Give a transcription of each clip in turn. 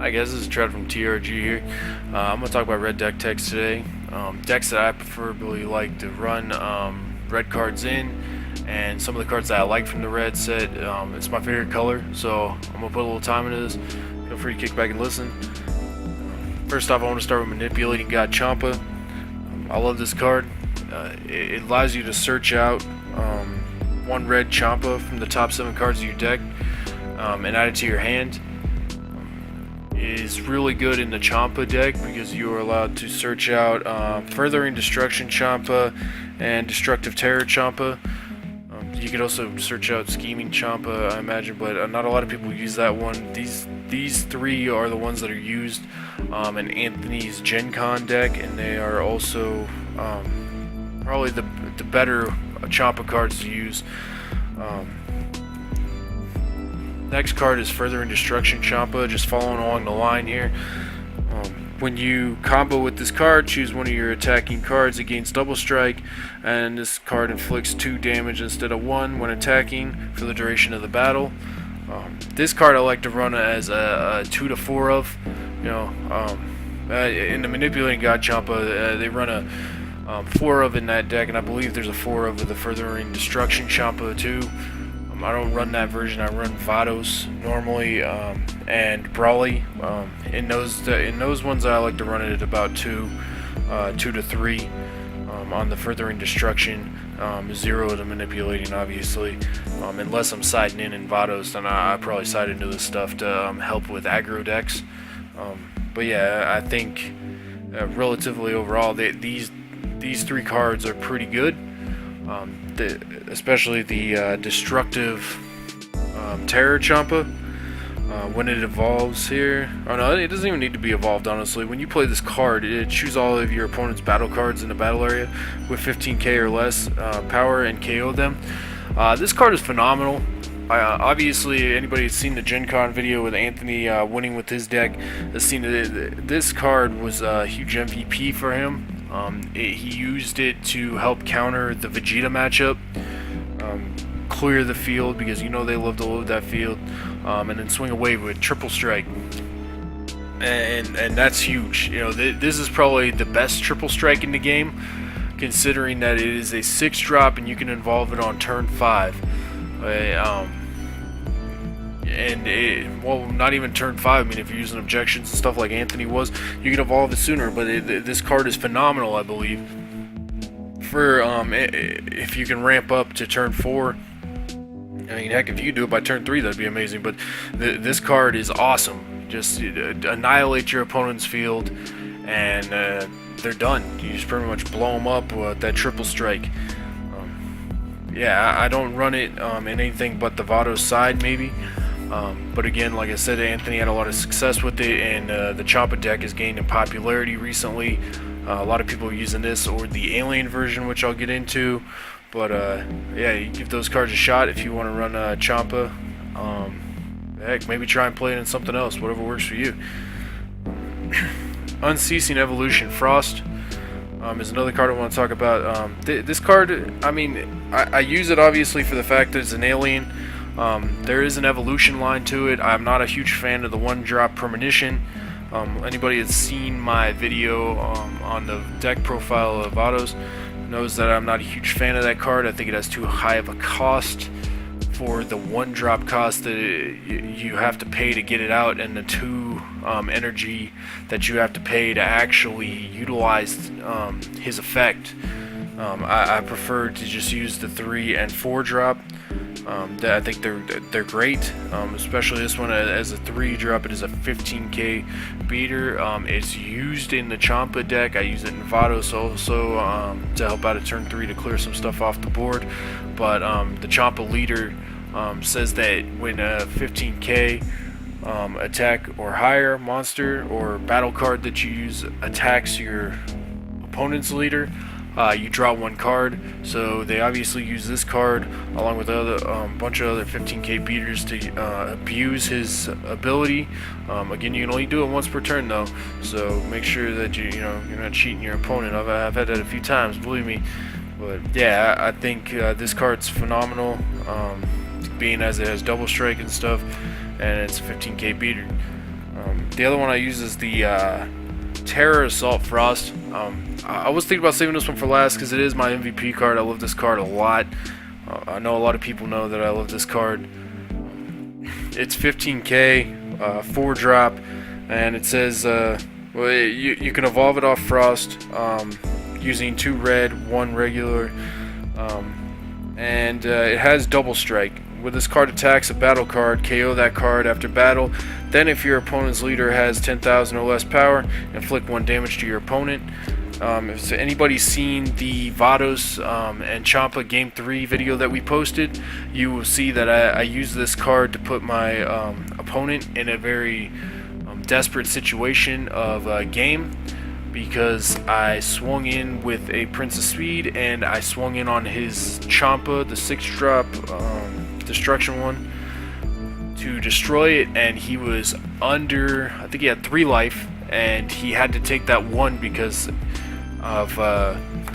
Hi guys, this is Trev from TRG here. I'm going to talk about red deck techs today. Decks that I preferably like to run red cards in, and some of the cards that I like from the red set. It's my favorite color, so I'm going to put a little time into this. Feel free to kick back and listen. First off, I want to start with Manipulating God Champa. I love this card. It allows you to search out one red Champa from the top 7 cards of your deck and add it to your hand. Is really good in the Champa deck because you are allowed to search out Furthering Destruction Champa and Destructive Terror Champa. You could also search out Scheming Champa, I imagine, but not a lot of people use that one. These three are the ones that are used in Anthony's Gen Con deck, and they are also probably the better Champa cards to use. Next card is Furthering Destruction Champa, just following along the line here. When you combo with this card, choose one of your attacking cards, it gains double strike, and this card inflicts 2 damage instead of 1 when attacking for the duration of the battle. This card I like to run as a 2 to 4 of. In the Manipulating God Champa, they run a 4 of in that deck, and I believe there's a 4 of the Furthering Destruction Champa too. I don't run that version. I run Vados normally and Brawly. In those ones, I like to run it at about 2 to 3 on the Furthering Destruction. 0 to Manipulating, obviously. Unless I'm siding in Vados, then I probably side into this stuff to help with aggro decks. But yeah, I think relatively overall, these 3 cards are pretty good. Especially the Destructive Terror Champa. When it evolves here, oh no, it doesn't even need to be evolved, honestly. When you play this card, it chooses all of your opponent's battle cards in the battle area with 15k or less power and KO them. This card is phenomenal. Obviously, anybody that's seen the Gen Con video with Anthony winning with his deck has seen that this card was a huge MVP for him. He used it to help counter the Vegeta matchup, clear the field because they love to load that field, and then swing away with triple strike, and that's huge. This is probably the best triple strike in the game, considering that it is a 6-drop and you can evolve it on turn 5. Well, not even turn 5. I mean, if you're using objections and stuff like Anthony was, you can evolve it sooner. But this card is phenomenal, I believe. For if you can ramp up to turn 4, I mean, heck, if you do it by turn 3, that'd be amazing. But this card is awesome. Just annihilate your opponent's field, and they're done. You just pretty much blow them up with that triple strike. Yeah, I don't run it in anything but the Vados side, maybe. But again, like I said, Anthony had a lot of success with it, and the Champa deck has gained in popularity recently. A lot of people are using this or the Alien version, which I'll get into. But yeah, you give those cards a shot if you want to run Champa. Heck, maybe try and play it in something else, whatever works for you. Unceasing Evolution Frost is another card I want to talk about. This card, I mean, I use it obviously for the fact that it's an alien. There is an evolution line to it. I'm not a huge fan of the 1-drop Premonition. Anybody that's seen my video on the deck profile of Vados knows that I'm not a huge fan of that card. I think it has too high of a cost for the 1-drop cost that you have to pay to get it out, and the 2 energy that you have to pay to actually utilize his effect. I prefer to just use the 3 and 4-drop. I think they're great, especially this one as a 3-drop. It is a 15k beater. It's used in the Champa deck. I use it in Vados also to help out at turn 3 to clear some stuff off the board. But the Champa leader says that when a 15k attack or higher monster or battle card that you use attacks your opponent's leader, you draw 1 card. So they obviously use this card along with a bunch of other 15k beaters to abuse his ability. Again, you can only do it once per turn though, so make sure that you're not cheating your opponent. I've had that a few times, believe me. But yeah, I think this card's phenomenal, being as it has double strike and stuff, and it's a 15k beater. The other one I use is the Terror Assault Frost. I was thinking about saving this one for last because it is my MVP card. I love this card a lot. I know a lot of people know that I love this card. It's 15k, 4-drop, and it says you can evolve it off Frost using 2 red, 1 regular, and it has double strike. When this card attacks a battle card, KO that card after battle. Then if your opponent's leader has 10,000 or less power, inflict 1 damage to your opponent. If anybody's seen the Vados and Champa Game 3 video that we posted, you will see that I use this card to put my opponent in a very desperate situation of a game, because I swung in with a Prince of Speed and I swung in on his Champa, the 6-drop destruction one, to destroy it, and he was under, I think he had 3 life, and he had to take that 1 because of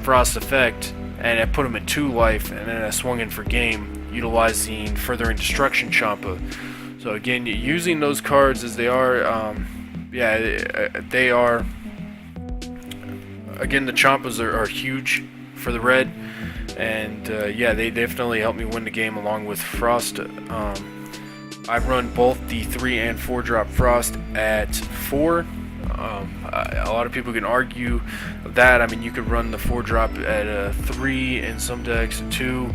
Frost effect, and I put him at 2 life, and then I swung in for game utilizing Furthering Destruction Champa. So again, using those cards as they are, they are, again, the Champas are huge for the red, and they definitely helped me win the game along with Frost. I've run both the 3 and 4-drop Frost at 4. A lot of people can argue that. I mean, you could run the 4-drop at 3 in some decks, 2.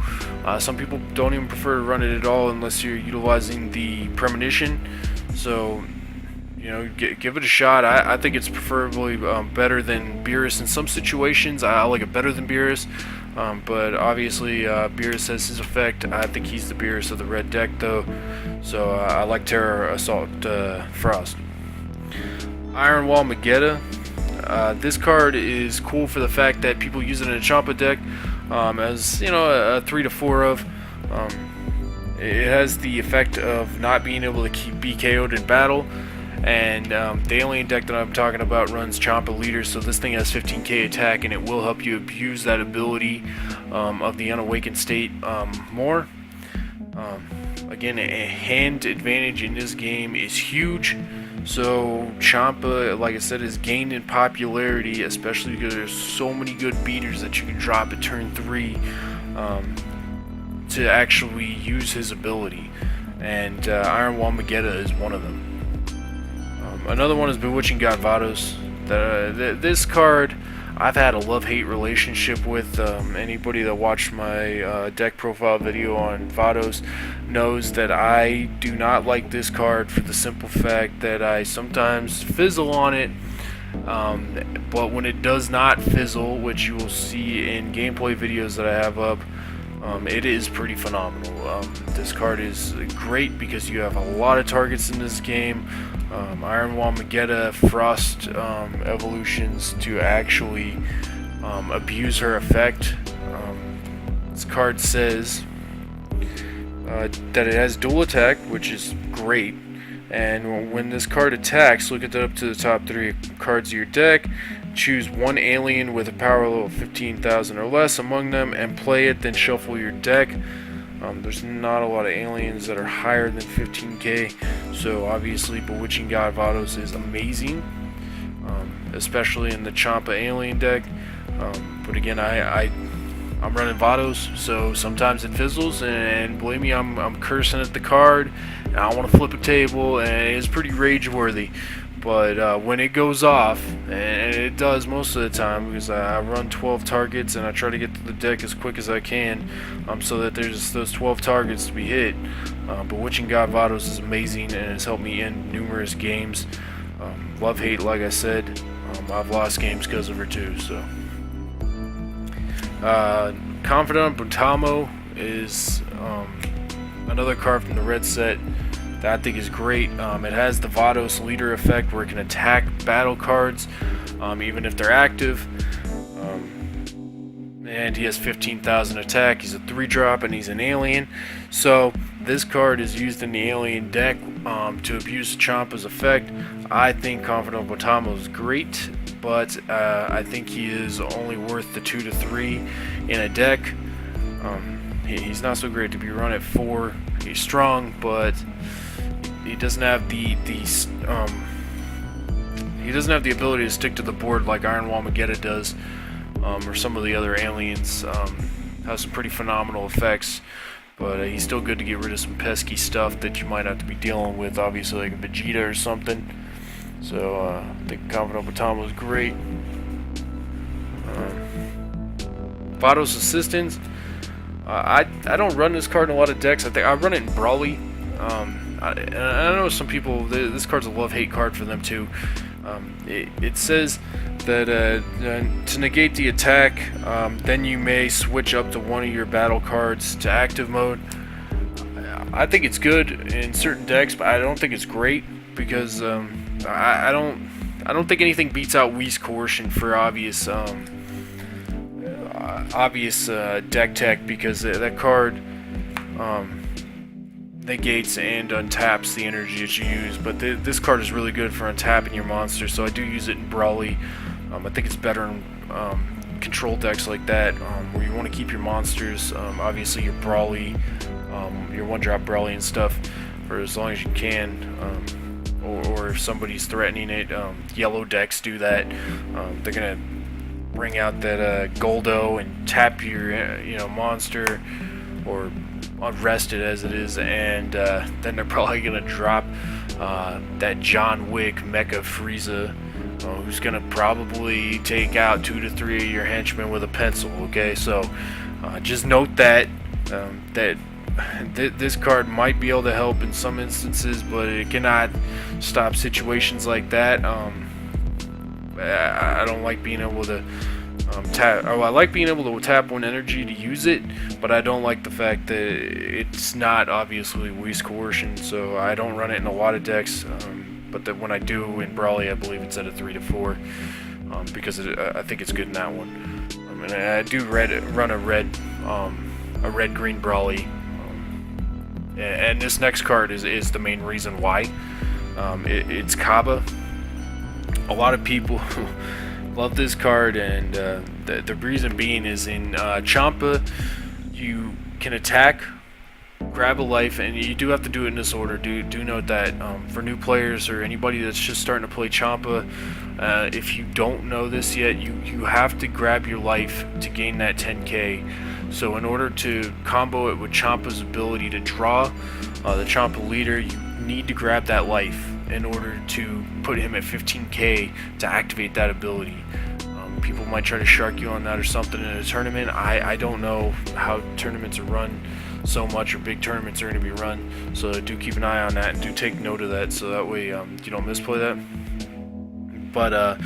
Some people don't even prefer to run it at all unless you're utilizing the Premonition. So, you know, give it a shot. I think it's preferably better than Beerus in some situations. I like it better than Beerus. But obviously Beerus has his effect. I think he's the Beerus of the red deck though. So I like Terror Assault Frost. Iron Wall Magetta. This card is cool for the fact that people use it in a Champa deck as, you know, a 3 to 4 of. It has the effect of not being able to be KO'd in battle. And the alien deck that I'm talking about runs Champa leader, so this thing has 15k attack, and it will help you abuse that ability of the unawakened state more. Again, a hand advantage in this game is huge, so Champa, like I said, is gained in popularity, especially because there's so many good beaters that you can drop at turn 3 to actually use his ability, and Iron Wall Magetta is one of them. Another one is Bewitching God Vados. This card I've had a love-hate relationship with. Anybody that watched my deck profile video on Vados knows that I do not like this card for the simple fact that I sometimes fizzle on it. But when it does not fizzle, which you will see in gameplay videos that I have up, it is pretty phenomenal. This card is great because you have a lot of targets in this game. Iron Wall Magetta, Frost evolutions to actually abuse her effect. This card says that it has dual attack, which is great. And when this card attacks, look at that up to the top 3 cards of your deck. Choose 1 alien with a power level of 15,000 or less among them and play it, then shuffle your deck. There's not a lot of aliens that are higher than 15k, so obviously Bewitching God Vados is amazing, especially in the Champa alien deck. But again, I'm running Vados, so sometimes it fizzles, and believe me, I'm cursing at the card, and I want to flip a table, and it's pretty rage worthy. But when it goes off, and it does most of the time, because I run 12 targets and I try to get to the deck as quick as I can, so that there's those 12 targets to be hit. Bewitching God Vados is amazing and has helped me end numerous games. Love-hate, like I said, I've lost games because of her too. So, Confidant Butamo is another card from the red set that I think is great. It has the Vados leader effect where it can attack battle cards even if they're active, and he has 15,000 attack. He's a 3-drop and he's an alien, so this card is used in the alien deck to abuse Champa's effect. I think Confidant Botamo is great, but I think he is only worth the 2 to 3 in a deck. He's not so great to be run at 4. He's strong, but he doesn't have the he doesn't have the ability to stick to the board like Iron Wamagetta does, or some of the other aliens. Has some pretty phenomenal effects, but he's still good to get rid of some pesky stuff that you might have to be dealing with, obviously like a Vegeta or something. So I think Confidant Baton was great. Vados Assistance. I don't run this card in a lot of decks. I think I run it in Brawly. I know some people, this card's a love-hate card for them too. It says that to negate the attack, then you may switch up to one of your battle cards to active mode. I think it's good in certain decks, but I don't think it's great because I don't think anything beats out Whi's Coercion for obvious deck tech, because that card negates and untaps the energy that you use. But this card is really good for untapping your monster, so I do use it in Brawly. I think it's better in control decks like that, where you want to keep your monsters, obviously your Brawly, your one-drop Brawly and stuff, for as long as you can. Or if somebody's threatening it, yellow decks do that. They're gonna bring out that Goldo and tap your monster, or unrest it as it is, and then they're probably gonna drop that John Wick Mecha Frieza, who's gonna probably take out 2 to 3 of your henchmen with a pencil. Okay, so just note that this card might be able to help in some instances, but it cannot stop situations like that. I don't like being able to tap. Oh, I like being able to tap one energy to use it, but I don't like the fact that it's not obviously Whi's Coercion, so I don't run it in a lot of decks. But that when I do in Brawly, I believe it's at a 3 to 4, because I think it's good in that one. And I do run a red green Brawly. And this next card is the main reason why. It's Kaba. A lot of people love this card, and the reason being is in Champa, you can attack, grab a life, and you do have to do it in this order. Do note that for new players or anybody that's just starting to play Champa, if you don't know this yet, you have to grab your life to gain that 10k. So in order to combo it with Champa's ability to draw the Champa leader, you need to grab that life in order to put him at 15k to activate that ability. People might try to shark you on that or something in a tournament. I don't know how tournaments are run so much, or big tournaments are going to be run, so do keep an eye on that and do take note of that, so that way you don't misplay that. But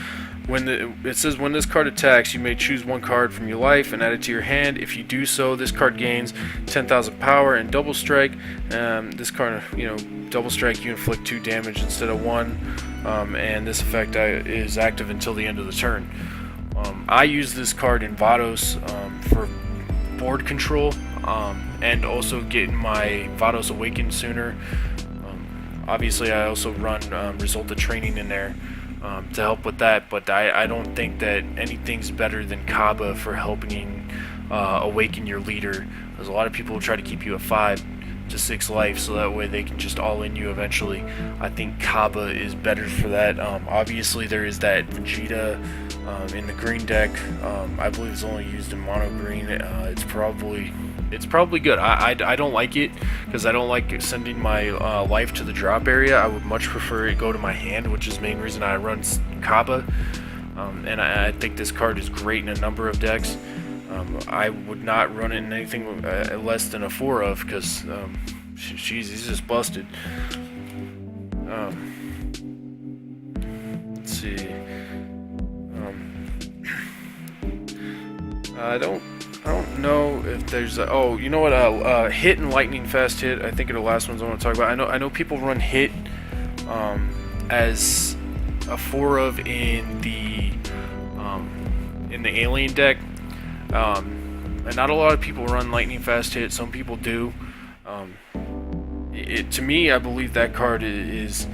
it says when this card attacks, you may choose one card from your life and add it to your hand. If you do so, this card gains 10,000 power and double strike. This card, double strike, you inflict 2 damage instead of 1, and this effect is active until the end of the turn. I use this card in Vados for board control, and also getting my Vados awakened sooner. Obviously, I also run Result of Training in there to help with that, but I don't think that anything's better than Kaba for helping awaken your leader, because a lot of people will try to keep you at 5 to 6 life, so that way they can just all-in you eventually. I think Kaba is better for that. Obviously, there is that Vegeta in the green deck. I believe it's only used in mono green. It's probably good. I don't like it because I don't like sending my life to the drop area. I would much prefer it go to my hand, which is the main reason I run Kaba. And I think this card is great in a number of decks. I would not run it in anything less than a 4 of, because he's just busted. Let's see. I don't know if there's oh, you know what, hit and lightning fast hit, I think are the last ones I want to talk about. I know people run hit as a 4 of in the alien deck, and not a lot of people run lightning fast hit. Some people do. To me, I believe that card is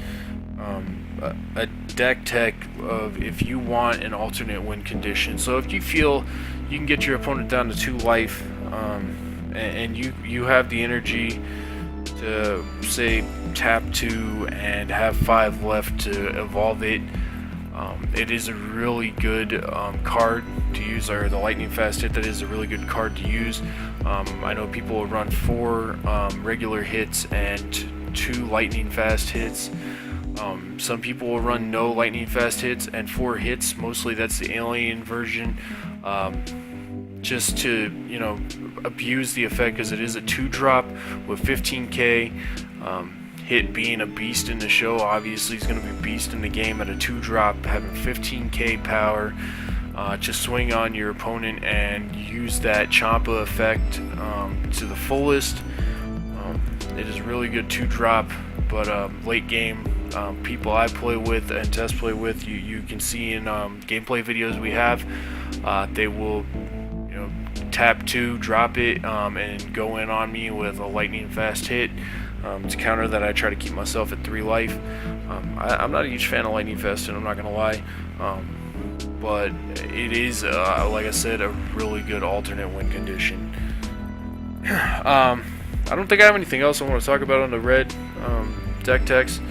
a deck tech of if you want an alternate win condition. So if you feel you can get your opponent down to 2 life, and you have the energy to, say, tap 2 and have 5 left to evolve it, It is a really good card to use, or the lightning fast hit. That is a really good card to use. I know people will run 4 regular hits and 2 lightning fast hits. Some people will run no lightning fast hits and 4 hits. Mostly that's the alien version, just to, you know, abuse the effect, because it is a 2-drop with 15k. Hit being a beast in the show, obviously he's going to be beast in the game at a 2-drop, having 15k power. Just swing on your opponent and use that Champa effect to the fullest. It is really good 2-drop, but late game, people I play with and test play with, you can see in gameplay videos we have, they will, you know, tap 2, drop it, and go in on me with a lightning fast hit. To counter that, I try to keep myself at 3 life. I'm not a huge fan of lightning fast, and I'm not gonna lie, but it is, like I said, a really good alternate win condition. I don't think I have anything else I want to talk about on the red deck techs.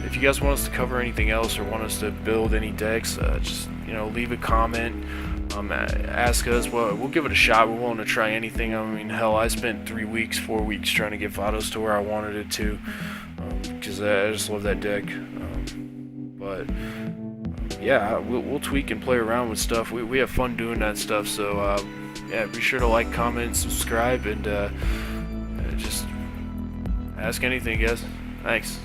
If you guys want us to cover anything else or want us to build any decks, just, you know, leave a comment. Ask us. Well, we'll give it a shot. We're willing to try anything. I mean, hell, I spent 3 weeks, 4 weeks trying to get Vados to where I wanted it to, because I just love that deck. But yeah, we'll tweak and play around with stuff. We have fun doing that stuff. So yeah, be sure to like, comment, subscribe, and just ask anything, guys. Thanks.